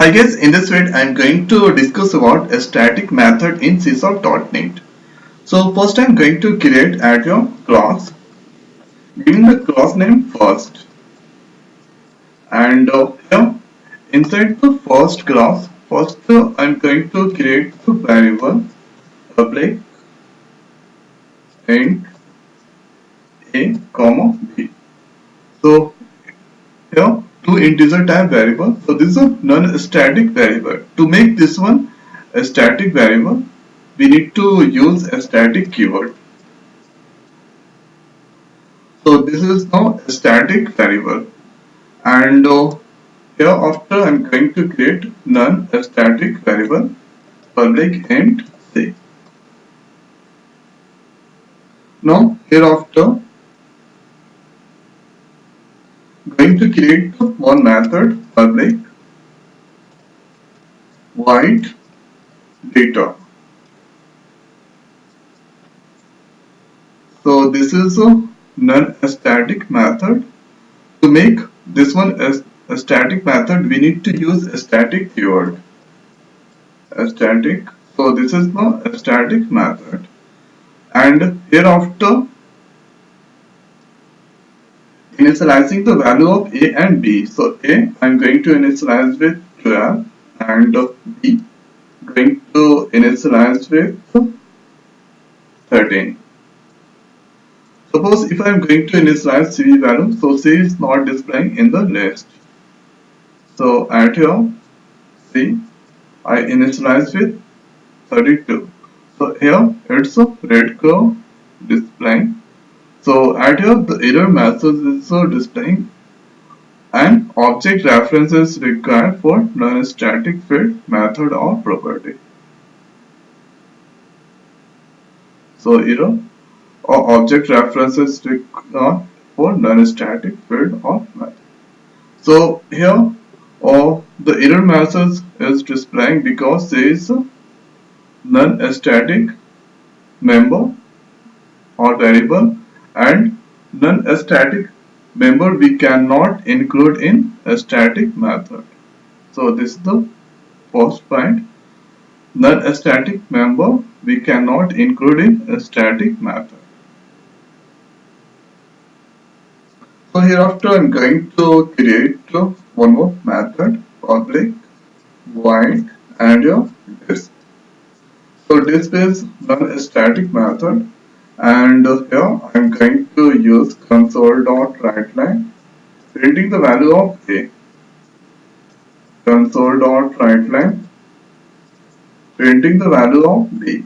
I guess in this video I'm going to discuss about a static method in C#.NET. So first I'm going to create add your class, giving the class name first, and here inside the first class, first I'm going to create the variable public int a comma b. So here two integer type variable. So this is a non-static variable. To make this one a static variable, we need to use a static keyword. So this is now a static variable, and hereafter I'm going to create non-static variable public int c. Now hereafter going to create one method public void data. So this is a non-static method. To make this one as a static method, we need to use a static keyword. A static. So this is now a static method, and hereafter initializing the value of a and b. So a I'm going to initialize with 12 and b going to initialize with 13. Suppose if I'm going to initialize c value, so c is not displaying in the list. So at here c I initialize with 32. So here it's a red curve displaying. So at here the error message is displaying an object reference is required for non-static field method or property. So error or object reference is required for non-static field or method. So here the error message is displaying because there is a non-static member or variable, and non-static member we cannot include in a static method. So this is the first point. Non-static member we cannot include in a static method. So hereafter I'm going to create one more method public void and your disk. So this is non-static method, and here I'm going to use console.writeLine printing the value of a. Console.writeLine printing the value of b.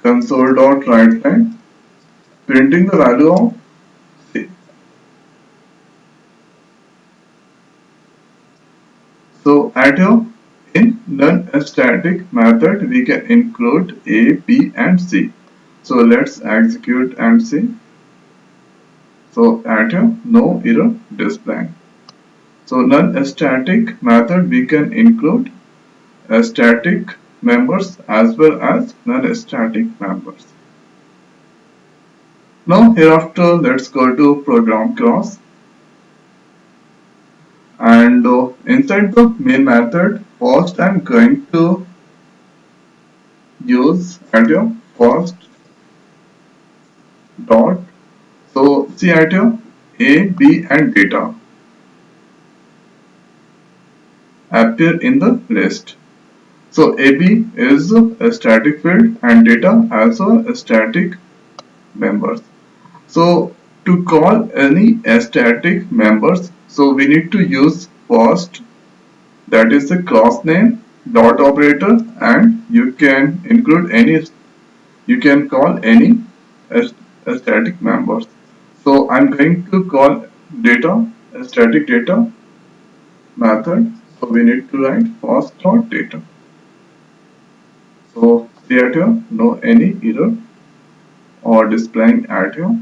Console.writeLine printing the value of c. So at here in non-static method we can include a, b and c. So let's execute and see. So at here no error displaying. So non-static method we can include static members as well as non-static members. Now hereafter let's go to program class, and inside the main method first I'm going to use at here first dot. So see at here a, b and data appear in the list. So AB is a static field and data also a static members. So to call any static members, so we need to use first, that is the class name dot operator, and you can include any, you can call any static members. So I'm going to call data a static data method. So we need to write first dot data. So here no any error or displaying at here.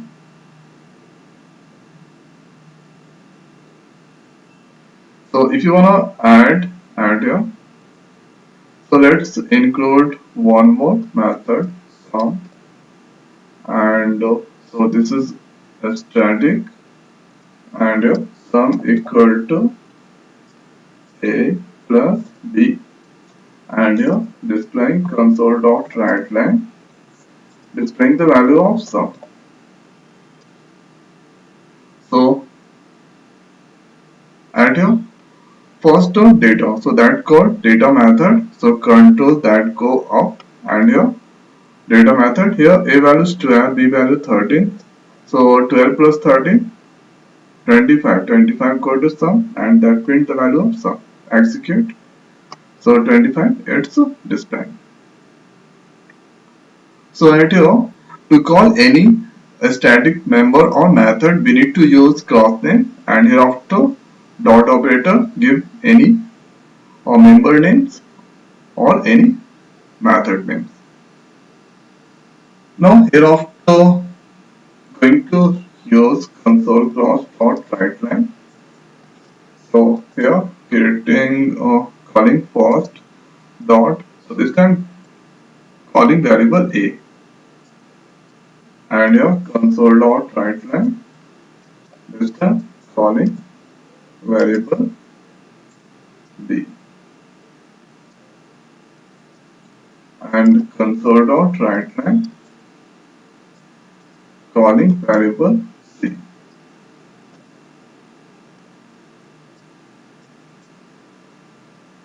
So if you wanna add here, so let's include one more method sum, and so this is a static, and sum equal to A plus B, and here displaying console.writeLine, displaying the value of sum. So at here first term data, so that called data method, so control that go up, and here data method, here A value is 12, B value 13, so 12 plus 13 25, 25 go to sum, and that print the value of sum. Execute. So 25 it's displaying. So right here, to call any static member or method, we need to use class name, and hereafter dot operator give any or member names or any method names. Now hereafter going to use console class dot writeLine. So here creating calling first dot. So this time calling variable A, and here console dot writeLine. This time calling variable B, and console dot writeLine calling variable C.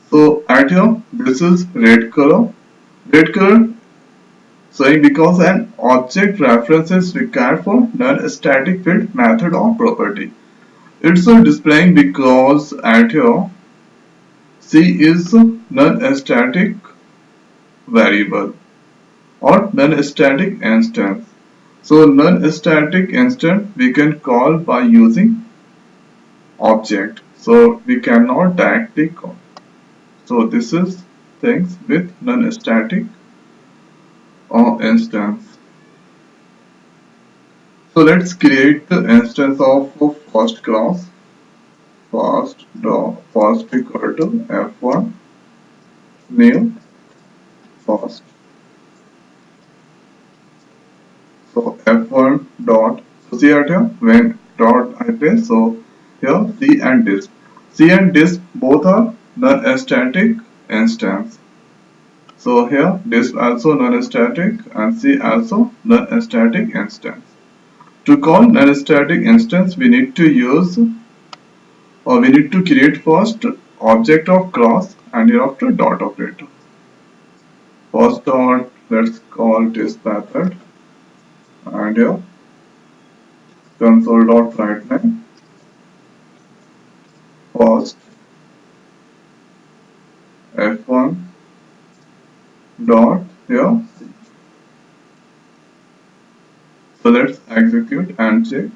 So at here this is red color. Red color showing because an object reference is required for non-static field method or property. It's displaying because at here C is non-static variable or non-static instance. So non-static instance we can call by using object. So we cannot directly call. So this is things with non-static or instance. So let's create the instance of first class. First equal to f1 new first. So f1 dot, so see at here when dot I paste, so here C and disk. C and disk both are non-static instance. So here disk also non-static and C also non-static instance. To call non-static instance we need to use, or we need to create first object of class and hereafter dot operator. First dot, let's call this method, and here console dot writeLine first f1 dot here C. So let's execute and check.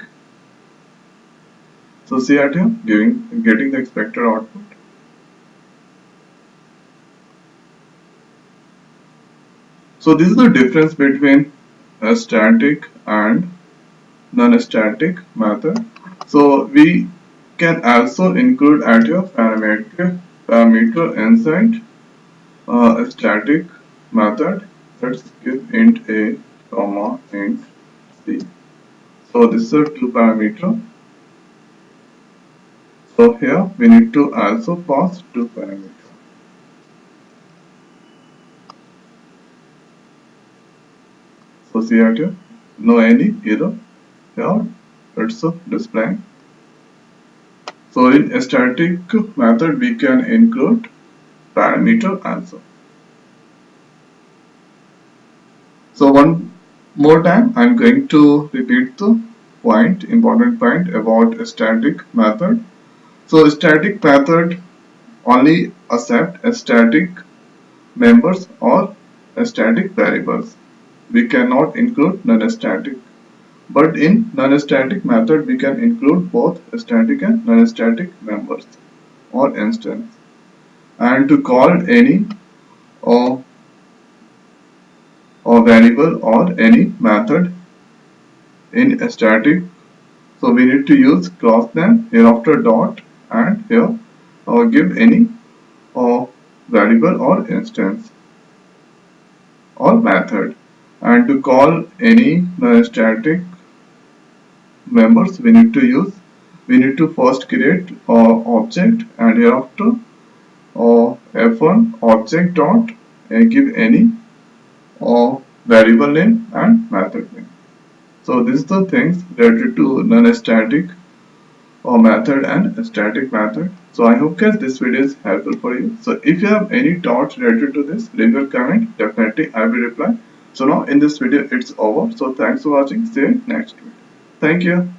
So see at here getting the expected output. So this is the difference between a static and non-static method. So we can also include at your parameter inside a static method. Let's give int a comma int c. So this is a two parameter. So here we need to also pass two parameters. So see at here, no any error. Here it's displaying. So in a static method we can include parameter also. So one more time I'm going to repeat the important point about a static method. So a static method only accept a static members or a static variables. We cannot include non-static. But in non-static method we can include both static and non-static members or instance. And to call any or variable or any method in a static, so we need to use class name hereafter dot, and here give any variable or instance or method. And to call any non-static members we need to first create object, and hereafter or f1 object dot give any or variable name and method name. So these are the things related to non-static or method and static method. So I hope guys this video is helpful for you. So if you have any thoughts related to this, leave your comment. Definitely I will reply. So now in this video it's over. So thanks for watching. See you next video. Thank you.